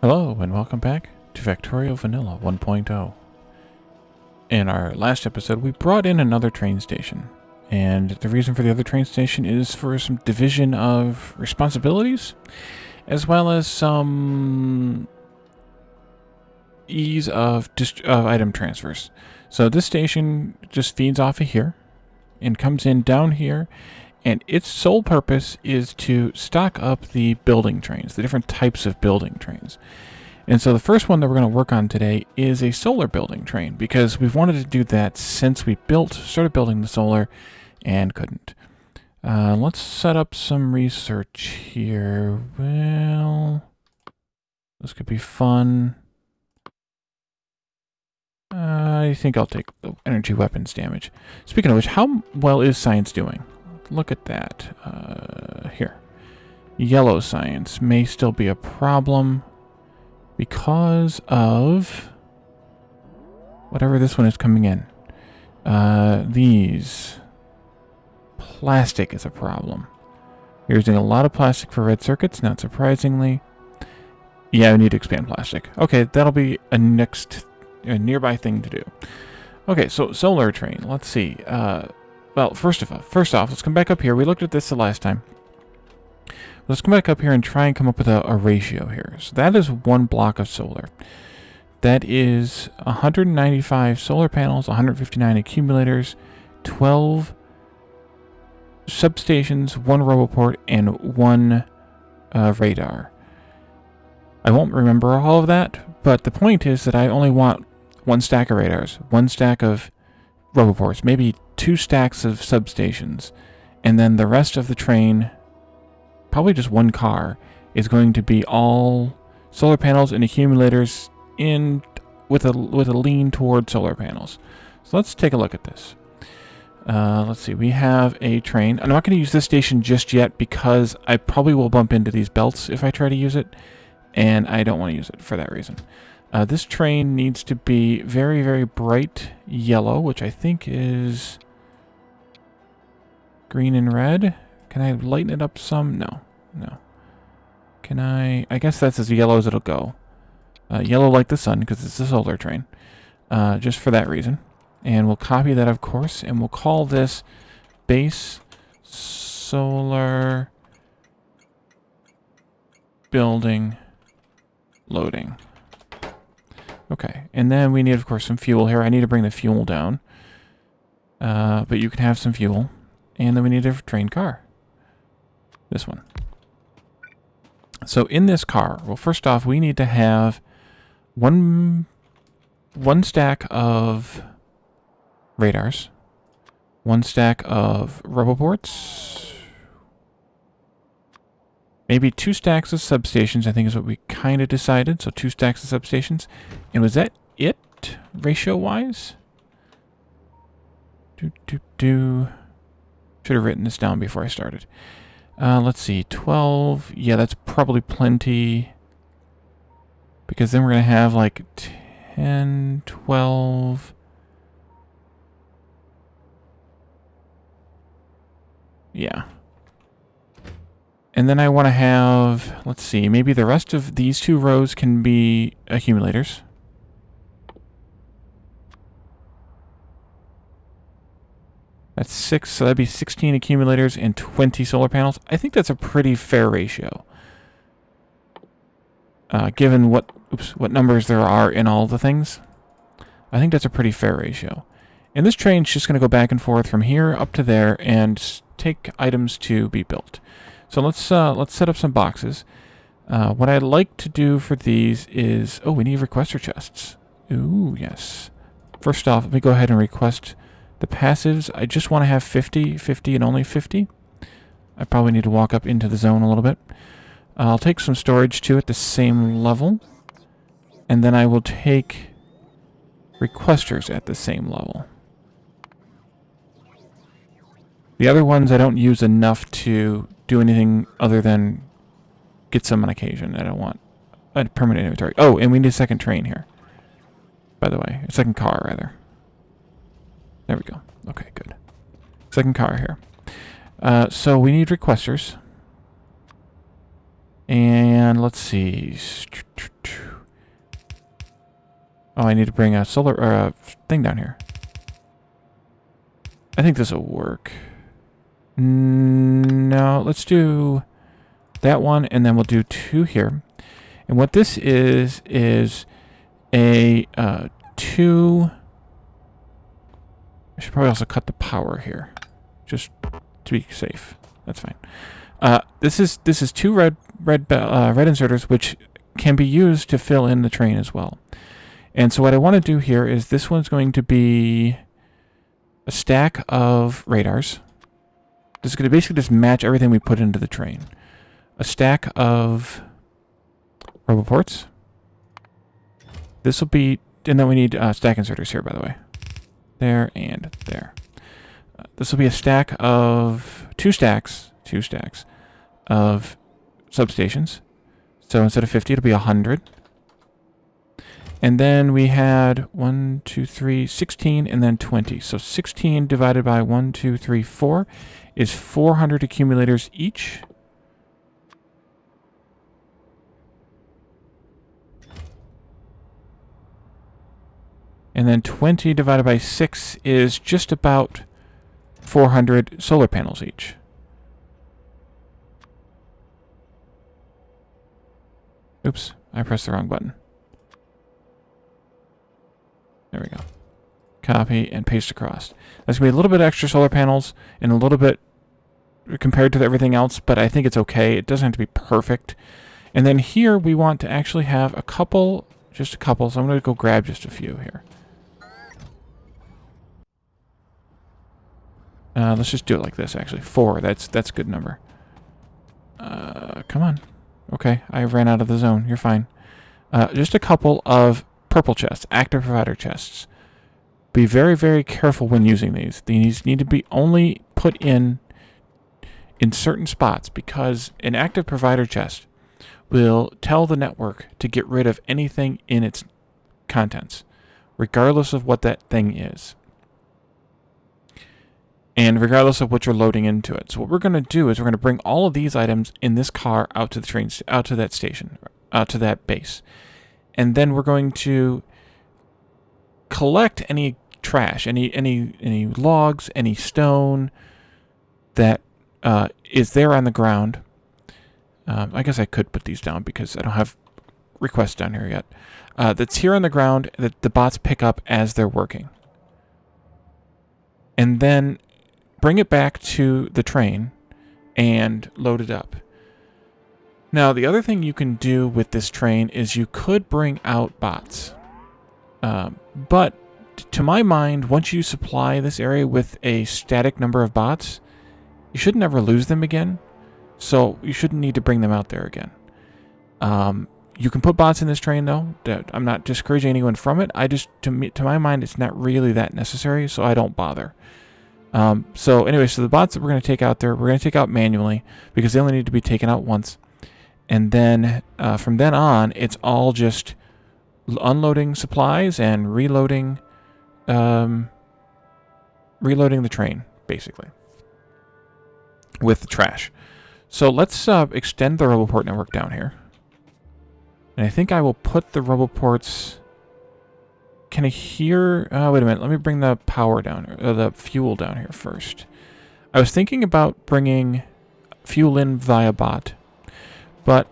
Hello and welcome back to Factorio Vanilla 1.0. In our last episode, we brought in another train station. And the reason for the other train station is for some division of responsibilities, as well as some ease of item transfers. So this station just feeds off of here and comes in down here, and its sole purpose is to stock up the building trains, the different types of building trains. And so the first one that we're going to work on today is a solar building train, because we've wanted to do that since we started building the solar and couldn't. Let's set up some research here. Well, this could be fun. I think I'll take the energy weapons damage. Speaking of which, how well is science doing? Look at that. Here. Yellow science may still be a problem because of whatever this one is coming in. These. Plastic is a problem. You're using a lot of plastic for red circuits, not surprisingly. Yeah, I need to expand plastic. Okay, that'll be a nearby thing to do. Okay, so solar train. Let's see. Well, first off, let's come back up here. We looked at this the last time. Let's come back up here and try and come up with a ratio here. So that is one block of solar. That is 195 solar panels, 159 accumulators, 12 substations, 1 roboport, and 1 radar. I won't remember all of that, but the point is that I only want 1 stack of radars, 1 stack of roboports, maybe 2 stacks of substations, and then the rest of the train, probably just 1 car, is going to be all solar panels and accumulators with a lean toward solar panels. So let's take a look at this. Let's see, we have a train. I'm not going to use this station just yet because I probably will bump into these belts if I try to use it, and I don't want to use it for that reason. This train needs to be very, very bright yellow, which I think is green and red. Can I lighten it up some? No. Can I guess that's as yellow as it'll go. Yellow like the sun, because it's a solar train. Just for that reason. And we'll copy that, of course, and we'll call this base solar building loading. Okay, and then we need, of course, some fuel here. I need to bring the fuel down. But you can have some fuel. And then we need a train car. This one. So in this car, well, first off, we need to have one stack of radars, 1 stack of roboports, maybe 2 stacks of substations, I think is what we kind of decided. So 2 stacks of substations. And was that it, ratio-wise? Should have written this down before I started. Let's see, 12. Yeah, that's probably plenty. Because then we're going to have like 10, 12. Yeah. And then I want to have, let's see, maybe the rest of these 2 rows can be accumulators. That's 6, so that'd be 16 accumulators and 20 solar panels. I think that's a pretty fair ratio. Given what numbers there are in all the things. I think that's a pretty fair ratio. And this train's just going to go back and forth from here up to there and take items to be built. So let's set up some boxes. What I'd like to do for these is... Oh, we need requester chests. Ooh, yes. First off, let me go ahead and request the passives. I just want to have 50, 50, and only 50. I probably need to walk up into the zone a little bit. I'll take some storage too at the same level. And then I will take requesters at the same level. The other ones I don't use enough to do anything other than get some on occasion. I don't want a permanent inventory. Oh, and we need a second train here. By the way, a second car, rather. There we go. Okay, good. Second car here. So we need requesters. And let's see. Oh, I need to bring a solar or a thing down here. I think this will work. No, let's do that one, and then we'll do 2 here. And what this is a 2. I should probably also cut the power here, just to be safe. That's fine. This is 2 red inserters, which can be used to fill in the train as well. And so what I want to do here is this one's going to be a stack of radars. This is going to basically just match everything we put into the train. A stack of roboports. This will be, and then we need stack inserters here, by the way. There and there. This will be a stack of 2 stacks of substations. So instead of 50, it'll be 100. And then we had 1, 2, 3, 16, and then 20. So 16 divided by 1, 2, 3, 4 is 400 accumulators each. And then 20 divided by 6 is just about 400 solar panels each. Oops, I pressed the wrong button. There we go. Copy and paste across. There's going to be a little bit extra solar panels and a little bit compared to everything else, but I think it's okay. It doesn't have to be perfect. And then here we want to actually have a couple, just a couple, so I'm going to go grab just a few here. Let's just do it like this, actually. 4, that's a good number. Come on. Okay, I ran out of the zone. You're fine. Just a couple of purple chests, active provider chests. Be very, very careful when using these. These need to be only put in certain spots, because an active provider chest will tell the network to get rid of anything in its contents, regardless of what that thing is. And regardless of what you're loading into it. So what we're going to do is we're going to bring all of these items in this car out to the train, out to that station, out to that base. And then we're going to collect any trash, any logs, any stone that is there on the ground. I guess I could put these down because I don't have requests down here yet. That's here on the ground that the bots pick up as they're working. And then bring it back to the train and load it up. Now, the other thing you can do with this train is you could bring out bots. But to my mind, once you supply this area with a static number of bots, you should never lose them again. So you shouldn't need to bring them out there again. You can put bots in this train, though. I'm not discouraging anyone from it. To my mind, it's not really that necessary, so I don't bother. So anyway, so the bots that we're going to take out there, we're going to take out manually because they only need to be taken out once. And then from then on, it's all just unloading supplies and reloading the train, basically, with the trash. So let's extend the Roboport network down here. And I think I will put the Roboports... Can I hear... wait a minute. Let me bring the power down, or the fuel down here first. I was thinking about bringing fuel in via bot, but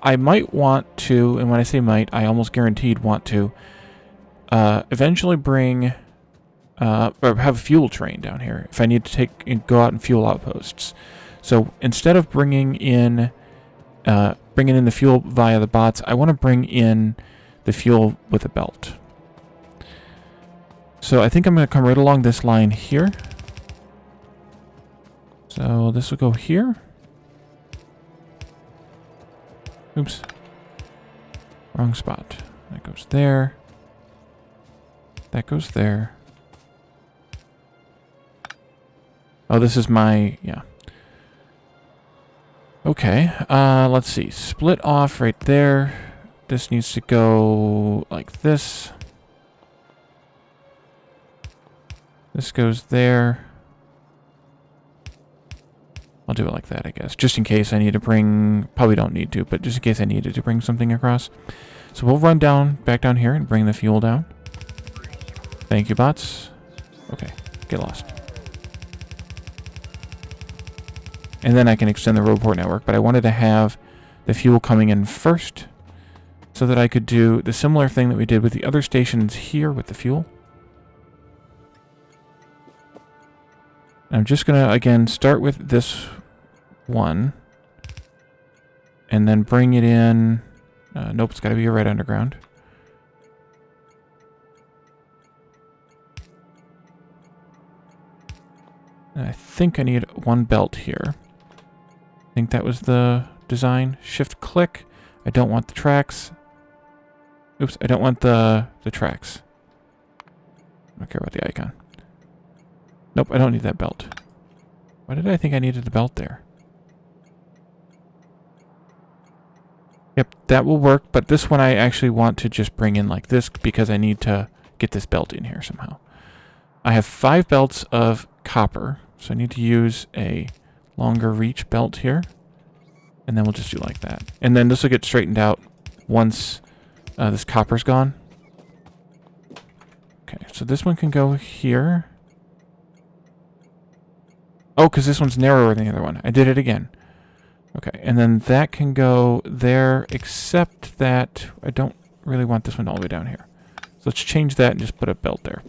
I might want to, and when I say might, I almost guaranteed want to, eventually bring, or have a fuel train down here if I need to go out and fuel outposts. So instead of bringing in the fuel via the bots, I want to bring in the fuel with a belt. So I think I'm going to come right along this line here. So this will go here. Oops. Wrong spot. That goes there. That goes there. Oh, this is my... yeah. Okay. Let's see. Split off right there. This needs to go like this. This goes there. I'll do it like that, I guess. Just in case I need to bring... probably don't need to, but just in case I needed to bring something across. So we'll run back down here and bring the fuel down. Thank you, bots. Okay, get lost. And then I can extend the road port network, but I wanted to have the fuel coming in first so that I could do the similar thing that we did with the other stations here with the fuel. I'm just going to, again, start with this one and then bring it in. Nope, it's got to be right underground. And I think I need one belt here. I think that was the design. Shift click. I don't want the tracks. Oops, I don't want the tracks. I don't care about the icon. Nope, I don't need that belt. Why did I think I needed the belt there? Yep, that will work, but this one I actually want to just bring in like this because I need to get this belt in here somehow. I have 5 belts of copper, so I need to use a longer reach belt here. And then we'll just do like that. And then this will get straightened out once this copper's gone. Okay, so this one can go here. Oh, because this one's narrower than the other one. I did it again. Okay, and then that can go there, except that I don't really want this one all the way down here. So let's change that and just put a belt there.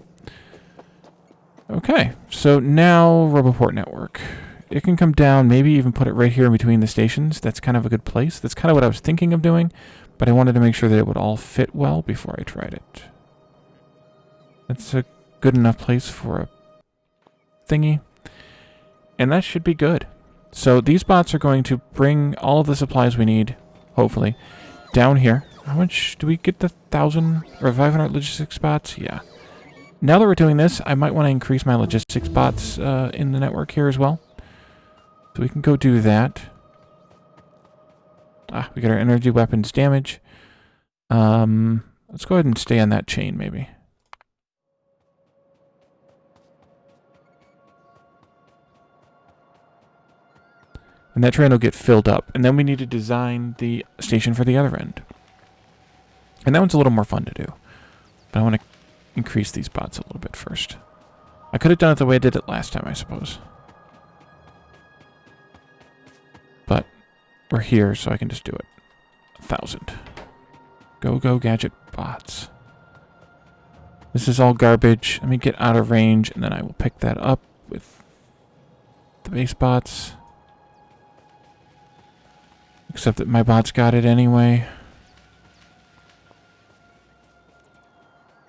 Okay, so now Roboport Network. It can come down, maybe even put it right here in between the stations. That's kind of a good place. That's kind of what I was thinking of doing, but I wanted to make sure that it would all fit well before I tried it. That's a good enough place for a thingy. And that should be good. So these bots are going to bring all of the supplies we need, hopefully, down here. How much do we get? The 1,000 or 500 logistics bots? Yeah. Now that we're doing this, I might want to increase my logistics bots in the network here as well. So we can go do that. We got our energy weapons damage. Let's go ahead and stay on that chain, maybe. And that train will get filled up. And then we need to design the station for the other end. And that one's a little more fun to do. But I want to increase these bots a little bit first. I could have done it the way I did it last time, I suppose. But we're here, so I can just do it. 1,000. Go, gadget bots. This is all garbage. Let me get out of range, and then I will pick that up with the base bots. Except that my bots got it anyway.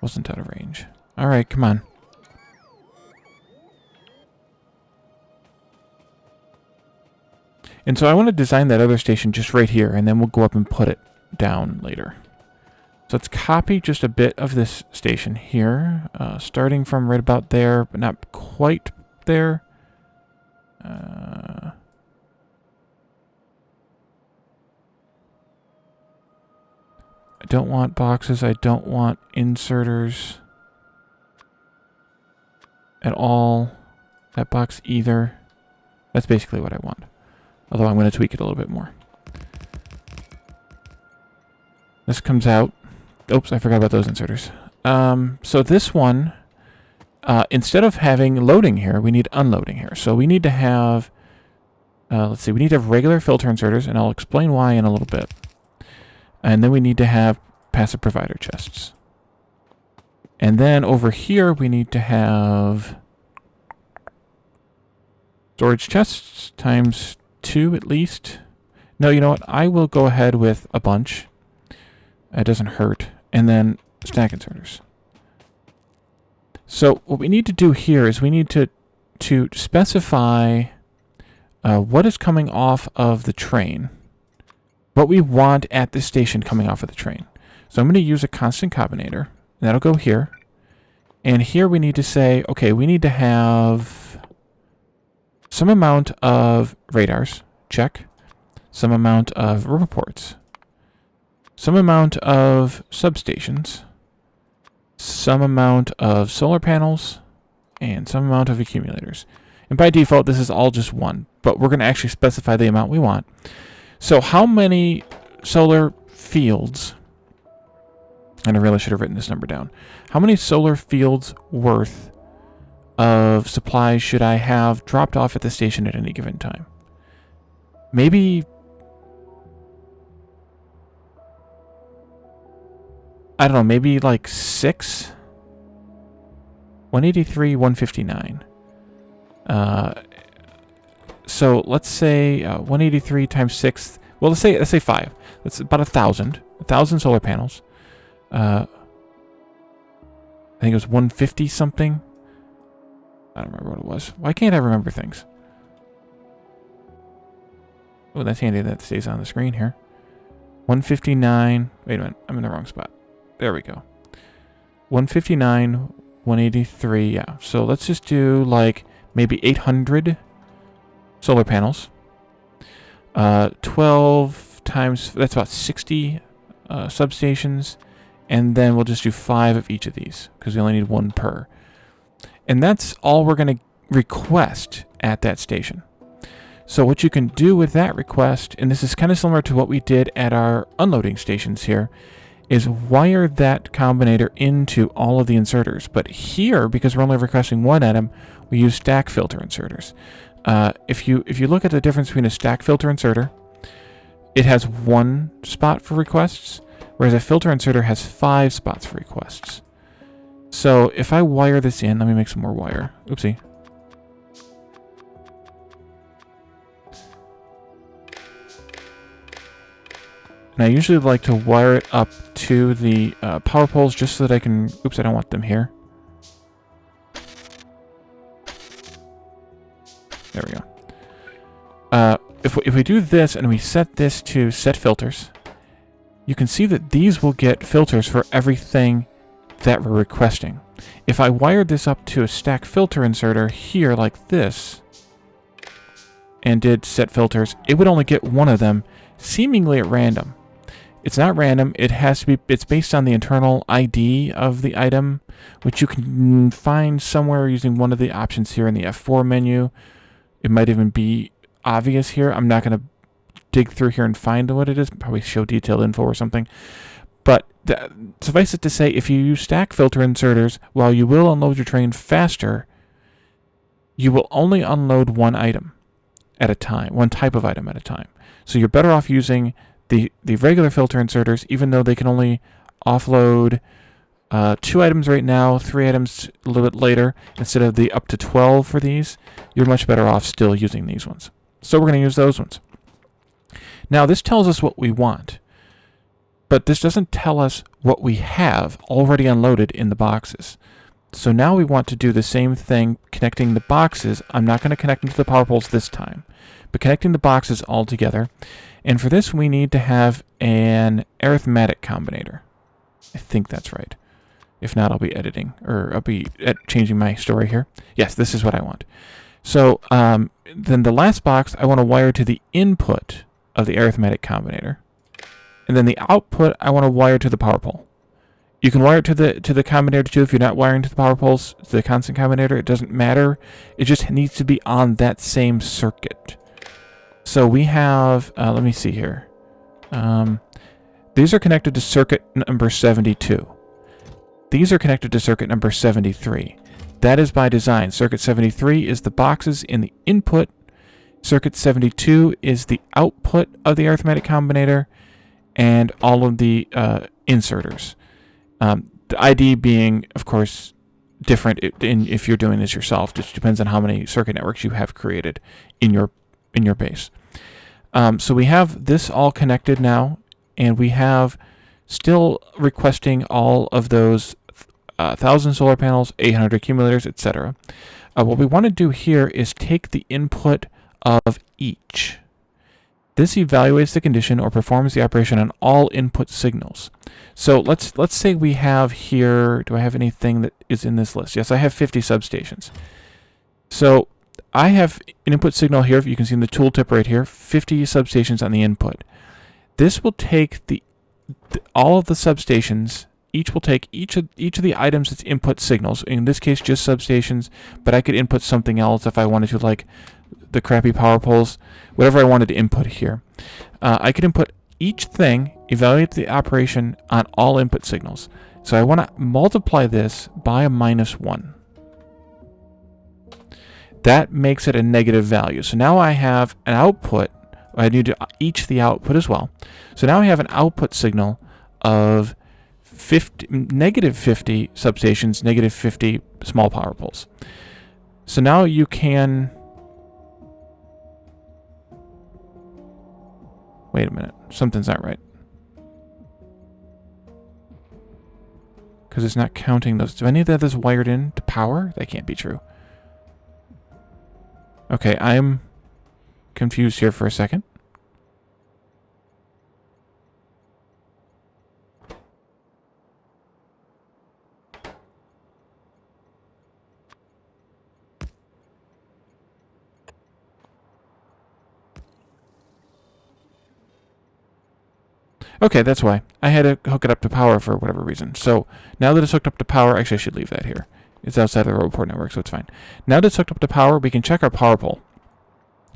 Wasn't out of range. Alright, come on. And so I want to design that other station just right here, and then we'll go up and put it down later. So let's copy just a bit of this station here, starting from right about there, but not quite there. I don't want boxes. I don't want inserters at all. That box either. That's basically what I want. Although I'm going to tweak it a little bit more. This comes out. Oops, I forgot about those inserters. So this one, instead of having loading here, we need unloading here. So we need to have, let's see, we need to have regular filter inserters, and I'll explain why in a little bit. And then we need to have passive provider chests. And then over here, we need to have storage chests times 2 at least. No, you know what? I will go ahead with a bunch. It doesn't hurt. And then stack inserters. So what we need to do here is we need to specify what is coming off of the train. What we want at this station coming off of the train. So I'm going to use a constant combinator. And that'll go here. And here we need to say, okay, we need to have some amount of radars. Check. Some amount of roboports. Some amount of substations. Some amount of solar panels. And some amount of accumulators. And by default, this is all just 1. But we're going to actually specify the amount we want. So how many solar fields And I really should have written this number down. How many solar fields worth of supplies should I have dropped off at the station at any given time? Maybe, I don't know, maybe like 6? 183, 159. So let's say 183 times 6. Well, let's say 5. That's about 1,000. 1,000 solar panels. I think it was 150 something. I don't remember what it was. Why can't I remember things? Oh, that's handy that stays on the screen here. 159. Wait a minute. I'm in the wrong spot. There we go. 159, 183. Yeah. So let's just do like maybe 800 solar panels. 12 times, that's about 60 substations. And then we'll just do 5 of each of these because we only need 1 per. And that's all we're going to request at that station. So what you can do with that request, and this is kind of similar to what we did at our unloading stations here, is wire that combinator into all of the inserters. But here, because we're only requesting 1 item, we use stack filter inserters. If you look at the difference between a stack filter inserter, it has 1 spot for requests, whereas a filter inserter has 5 spots for requests. So if I wire this in, let me make some more wire. Oopsie. And I usually like to wire it up to the power poles just so that I can... Oops, I don't want them here. There we go. If we do this and we set this to set filters, you can see that these will get filters for everything that we're requesting. If I wired this up to a stack filter inserter here like this, and did set filters, it would only get 1 of them, seemingly at random. It's not random, it has to be, it's based on the internal ID of the item, which you can find somewhere using one of the options here in the F4 menu. It might even be obvious here. I'm not going to dig through here and find what it is, probably show detailed info or something. But suffice it to say, if you use stack filter inserters, while you will unload your train faster, you will only unload 1 item at a time, 1 type of item at a time. So you're better off using the regular filter inserters, even though they can only offload 2 items right now, 3 items a little bit later, instead of the up to 12 for these. You're much better off still using these ones. So we're going to use those ones. Now this tells us what we want, but this doesn't tell us what we have already unloaded in the boxes. So now we want to do the same thing, connecting the boxes. I'm not going to connect them to the power poles this time, but connecting the boxes all together. And for this, we need to have an arithmetic combinator. I think that's right. If not, I'll be editing, or I'll be changing my story here. Yes, this is what I want. So then the last box, I want to wire to the input of the arithmetic combinator. And then the output, I want to wire to the power pole. You can wire it to the combinator too if you're not wiring to the power poles, to the constant combinator. It doesn't matter. It just needs to be on that same circuit. So we have, let me see here. These are connected to circuit number 72. These are connected to circuit number 73. That is by design. Circuit 73 is the boxes in the input. Circuit 72 is the output of the arithmetic combinator and all of the inserters. The ID being, of course, different if you're doing this yourself. It depends on how many circuit networks you have created in your base. So we have this all connected now, and we have still requesting all of those 1,000 solar panels, 800 accumulators, etc. What we want to do here is take the input of each. This evaluates the condition or performs the operation on all input signals. So let's say we have here, do I have anything that is in this list? Yes, I have 50 substations. So I have an input signal here, if you can see in the tooltip right here, 50 substations on the input. This will take all of the substations, each will take each of the items that's input signals, in this case just substations, but I could input something else if I wanted to, like the crappy power poles, whatever I wanted to input here. I could input each thing evaluates the operation on all input signals. So I want to multiply this by a -1. That makes it a negative value. So now I have an output. I need to each the output as well. So now I have an output signal of negative 50 substations, negative 50 small power poles. So now you can... Wait a minute. Something's not right. Because it's not counting those. Do any of that is wired in to power? That can't be true. Okay, I'm confused here for a second. Okay, that's why. I had to hook it up to power for whatever reason. So now that it's hooked up to power, actually I should leave that here. It's outside of the roboport network, so it's fine. Now that it's hooked up to power, we can check our power pole.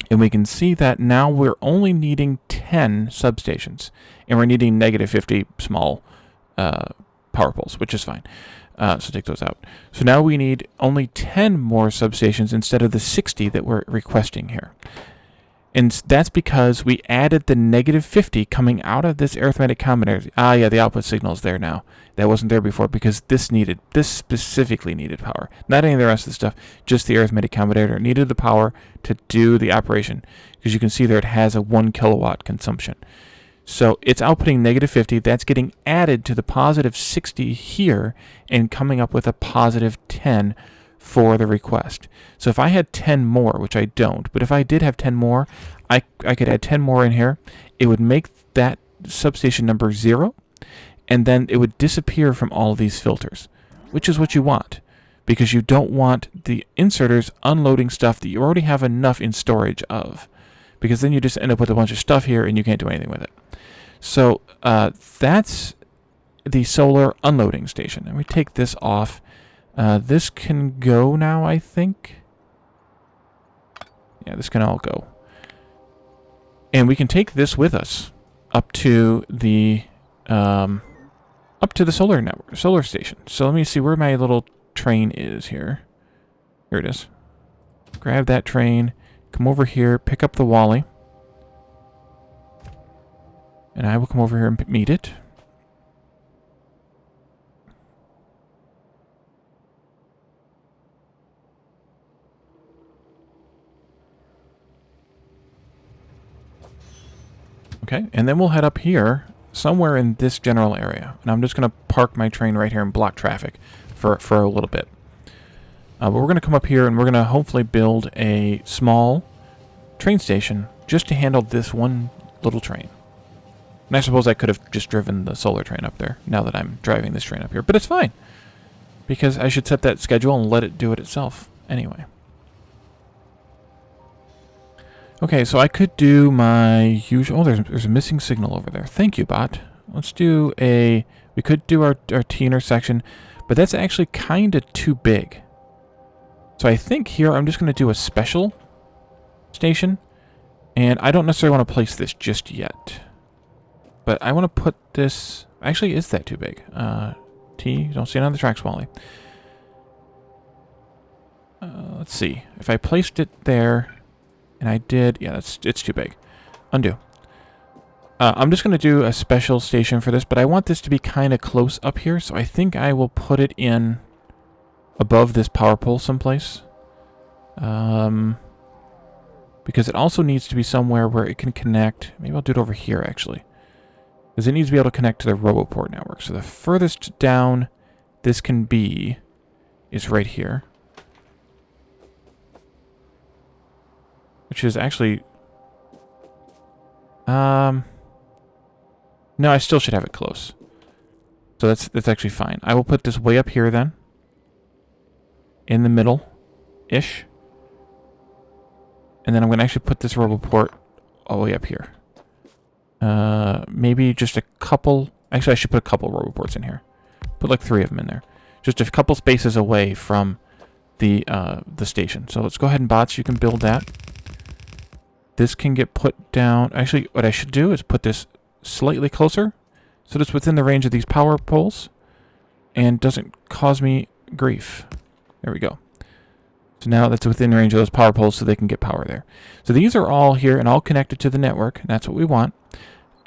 And we can see that now we're only needing 10 substations. And we're needing negative 50 small power poles, which is fine. So take those out. So now we need only 10 more substations instead of the 60 that we're requesting here. And that's because we added the negative 50 coming out of this arithmetic combinator. Ah, yeah, the output signal is there now. That wasn't there before because this specifically needed power. Not any of the rest of the stuff, just the arithmetic combinator needed the power to do the operation. Because you can see there it has a 1 kilowatt consumption. So it's outputting negative 50. That's getting added to the positive 60 here and coming up with a positive 10 for the request. So if I had 10 more, which I don't, but if I did have 10 more, I could add 10 more in here. It would make that substation number 0, and then it would disappear from all of these filters, which is what you want, because you don't want the inserters unloading stuff that you already have enough in storage of, because then you just end up with a bunch of stuff here and you can't do anything with it. So that's the solar unloading station. And we take this off. This can go now, I think. Yeah, this can all go. And we can take this with us up to the solar network, solar station. So let me see where my little train is here. Here it is. Grab that train, come over here, pick up the Wally. And I will come over here and meet it. Okay, and then we'll head up here, somewhere in this general area. And I'm just going to park my train right here and block traffic for a little bit. But we're going to come up here and we're going to hopefully build a small train station just to handle this one little train. And I suppose I could have just driven the solar train up there, now that I'm driving this train up here. But it's fine, because I should set that schedule and let it do it itself anyway. Okay, so I could do my usual... Oh, there's a missing signal over there. Thank you, bot. Let's do a... We could do our T intersection, but that's actually kind of too big. So I think here I'm just going to do a special station, and I don't necessarily want to place this just yet. But I want to put this... Actually, is that too big? T, don't see it on the tracks, Wally. Let's see. If I placed it there... And I did... Yeah, it's too big. Undo. I'm just going to do a special station for this, but I want this to be kind of close up here, so I think I will put it in above this power pole someplace. Because it also needs to be somewhere where it can connect... Maybe I'll do it over here, actually. Because it needs to be able to connect to the roboport network. So the furthest down this can be is right here. Which is actually... No, I still should have it close. So that's actually fine. I will put this way up here then. In the middle-ish. And then I'm going to actually put this roboport all the way up here. Maybe just a couple... Actually, I should put a couple roboports in here. Put like 3 of them in there. Just a couple spaces away from the station. So let's go ahead and bots, you can build that. This can get put down... Actually, what I should do is put this slightly closer, so it's within the range of these power poles and doesn't cause me grief. There we go. So now that's within range of those power poles so they can get power there. So these are all here and all connected to the network, and that's what we want.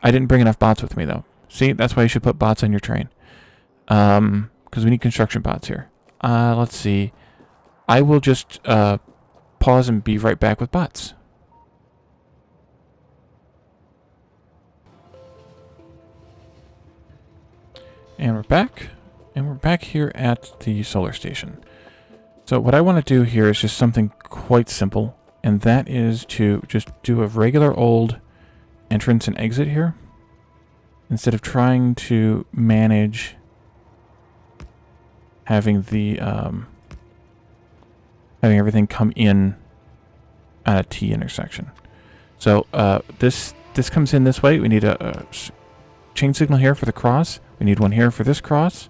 I didn't bring enough bots with me, though. See, that's why you should put bots on your train. Because we need construction bots here. Let's see. I will just pause and be right back with bots. And we're back. And we're back here at the solar station. So what I want to do here is just something quite simple. And that is to just do a regular old entrance and exit here. Instead of trying to manage having the having everything come in at a T intersection. So this comes in this way. We need a chain signal here for the cross. We need one here for this cross.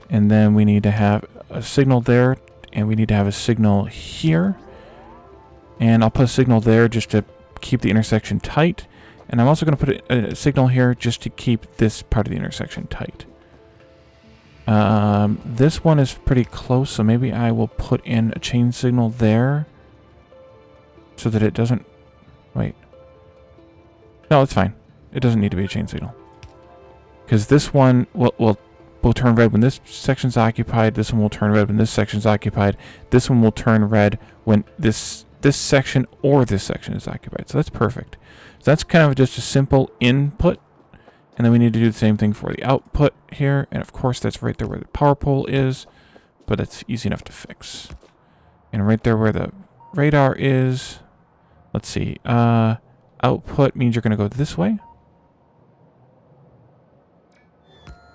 And then we need to have a signal there. And we need to have a signal here. And I'll put a signal there just to keep the intersection tight. And I'm also going to put a signal here just to keep this part of the intersection tight. This one is pretty close, so maybe I will put in a chain signal there so that it doesn't... Wait. No, it's fine. It doesn't need to be a chain signal. Because this one will turn red when this section's occupied. This one will turn red when this section's occupied. This one will turn red when this section or this section is occupied. So that's perfect. So that's kind of just a simple input. And then we need to do the same thing for the output here. And of course, that's right there where the power pole is. But it's easy enough to fix. And right there where the radar is. Let's see. Output means you're going to go this way.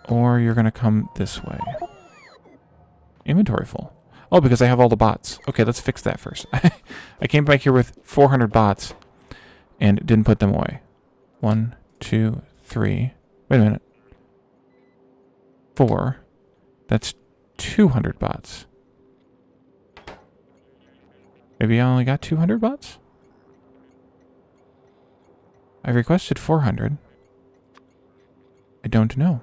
Or you're going to come this way. Inventory full. Oh, because I have all the bots. Okay, let's fix that first. I came back here with 400 bots and didn't put them away. 1, 2, 3. Wait a minute. 4. That's 200 bots. Maybe I only got 200 bots? I requested 400. I don't know.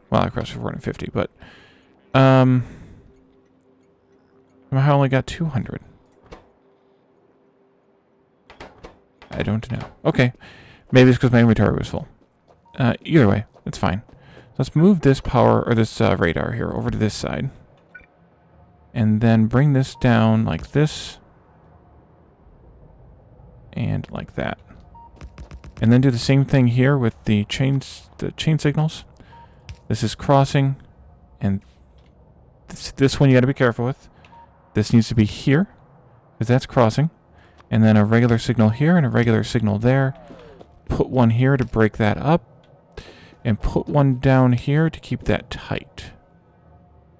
Well, I requested 450, but somehow I only got 200. I don't know. Okay. Maybe it's because my inventory was full. Either way, it's fine. Let's move this power, or this radar here, over to this side. And then bring this down like this. And like that. And then do the same thing here with the chain signals. This is crossing. And this one you got to be careful with. This needs to be here, because that's crossing. And then a regular signal here and a regular signal there. Put one here to break that up. And put one down here to keep that tight.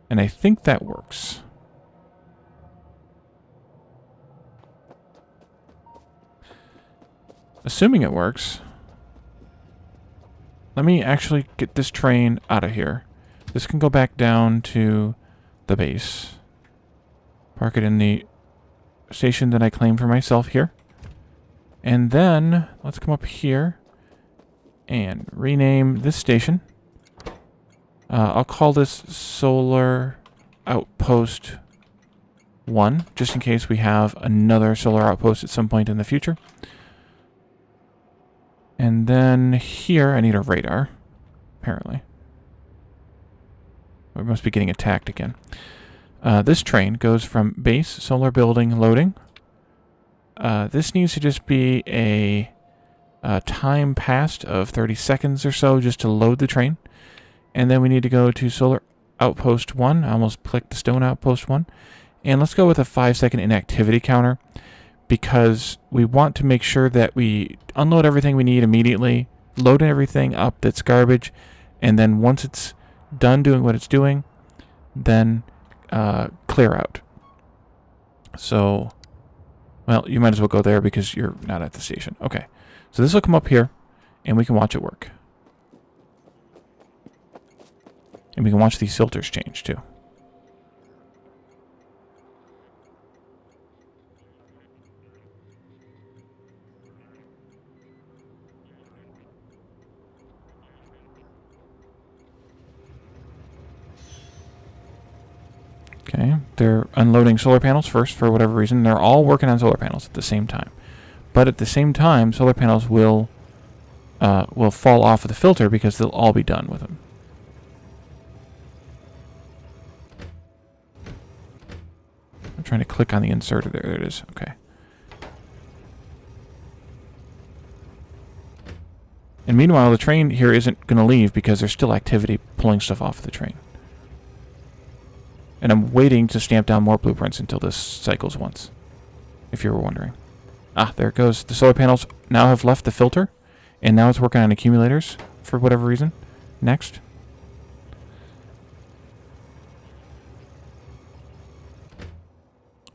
And I think that works. Assuming it works, let me actually get this train out of here. This can go back down to the base. Park it in the station that I claim for myself here. And then, let's come up here and rename this station. I'll call this Solar Outpost 1, just in case we have another solar outpost at some point in the future. And then here, I need a radar, apparently. We must be getting attacked again. This train goes from base, solar building, loading. This needs to just be a time passed of 30 seconds or so just to load the train. And then we need to go to Solar Outpost 1. I almost clicked the Stone Outpost 1. And let's go with a 5-second inactivity counter, because we want to make sure that we unload everything we need immediately, load everything up that's garbage, and then once it's done doing what it's doing, then clear out. So, well, you might as well go there because you're not at the station. Okay, so this will come up here, and we can watch it work. And we can watch these filters change, too. Okay, they're unloading solar panels first for whatever reason. They're all working on solar panels at the same time. But at the same time, solar panels will fall off of the filter because they'll all be done with them. I'm trying to click on the inserter there. There it is. Okay. And meanwhile, the train here isn't going to leave because there's still activity pulling stuff off the train. And I'm waiting to stamp down more blueprints until this cycles once, if you were wondering. Ah, there it goes. The solar panels now have left the filter, and now it's working on accumulators for whatever reason. Next.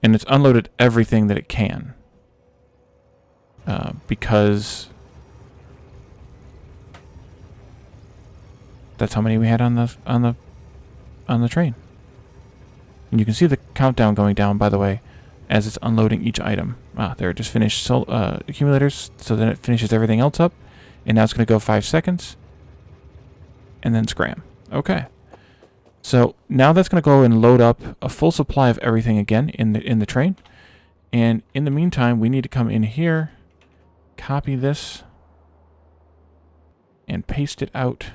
And it's unloaded everything that it can. Because that's how many we had on the train. And you can see the countdown going down, by the way, as it's unloading each item. Ah, there, it just finished accumulators, so then it finishes everything else up. And now it's going to go 5 seconds. And then scram. Okay. So now that's going to go and load up a full supply of everything again in the train. And in the meantime, we need to come in here, copy this, and paste it out.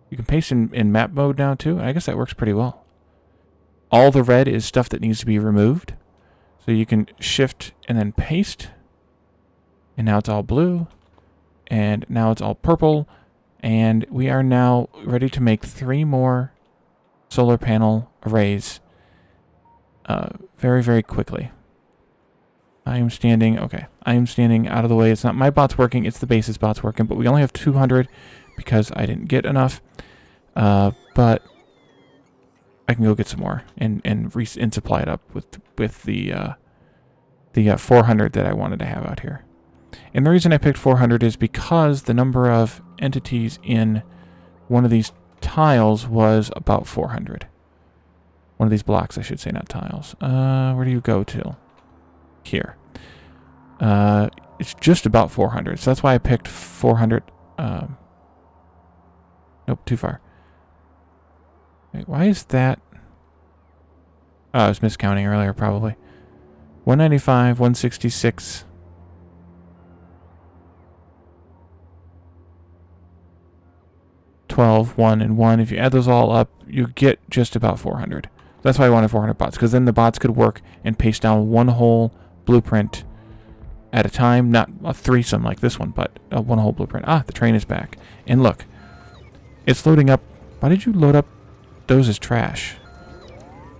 You can paste in map mode now too. I guess that works pretty well. All the red is stuff that needs to be removed. So you can shift and then paste. And now it's all blue. And now it's all purple. And we are now ready to make 3 more solar panel arrays very, very quickly. I am standing out of the way. It's not my bot's working, it's the base's bot's working, but we only have 200 because I didn't get enough. But I can go get some more and supply it up with the 400 that I wanted to have out here. And the reason I picked 400 is because the number of entities in one of these tiles was about 400. One of these blocks, I should say, not tiles. Where do you go to? Here. It's just about 400, so that's why I picked 400. Nope, too far. Wait, why is that? Oh, I was miscounting earlier, probably. 195, 166. 12, 1, and 1. If you add those all up, you get just about 400. That's why I wanted 400 bots, because then the bots could work and paste down one whole blueprint at a time. Not a threesome like this one, but one whole blueprint. Ah, the train is back. And look, it's loading up. Why did you load up those as trash?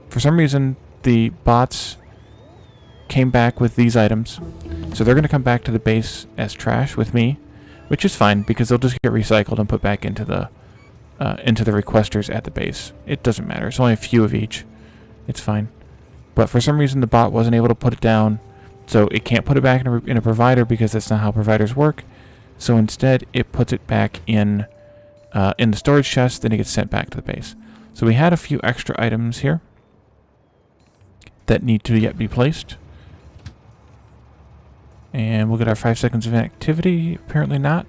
For some reason, the bots came back with these items. So they're going to come back to the base as trash with me, which is fine, because they'll just get recycled and put back into the requesters at the base. It doesn't matter. It's only a few of each. It's fine. But for some reason, the bot wasn't able to put it down, so it can't put it back in a provider because that's not how providers work. So instead, it puts it back in the storage chest, then it gets sent back to the base. So we had a few extra items here that need to yet be placed. And we'll get our 5 seconds of inactivity. Apparently not.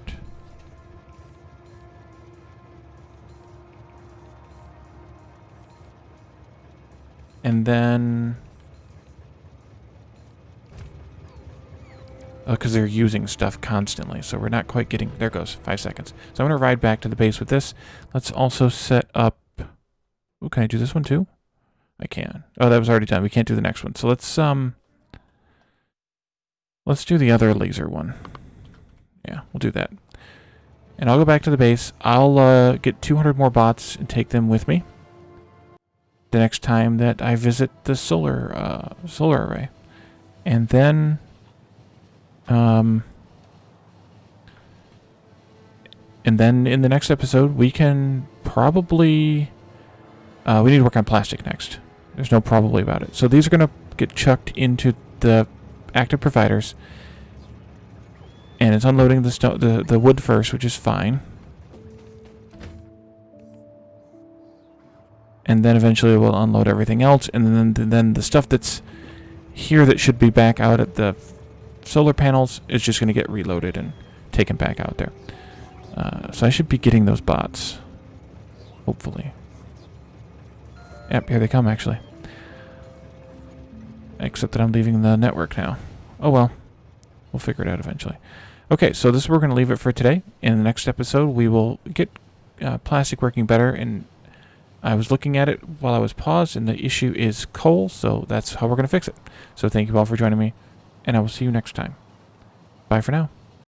And then... because they're using stuff constantly, so we're not quite getting... There goes, 5 seconds. So I'm going to ride back to the base with this. Let's also set up... Oh, can I do this one too? I can. Oh, that was already done. We can't do the next one. So let's do the other laser one. Yeah, we'll do that. And I'll go back to the base. I'll get 200 more bots and take them with me the next time that I visit the solar array. And then... and then in the next episode, we can probably... we need to work on plastic next. There's no probably about it. So these are going to get chucked into the active providers. And it's unloading the wood first, which is fine. And then eventually we'll unload everything else. And then the stuff that's here that should be back out at the solar panels is just going to get reloaded and taken back out there. So I should be getting those bots. Hopefully. Yep, here they come, actually. Except that I'm leaving the network now. Oh well. We'll figure it out eventually. Okay, so this is where we're going to leave it for today. In the next episode, we will get plastic working better. And I was looking at it while I was paused, and the issue is coal, so that's how we're going to fix it. So thank you all for joining me, and I will see you next time. Bye for now.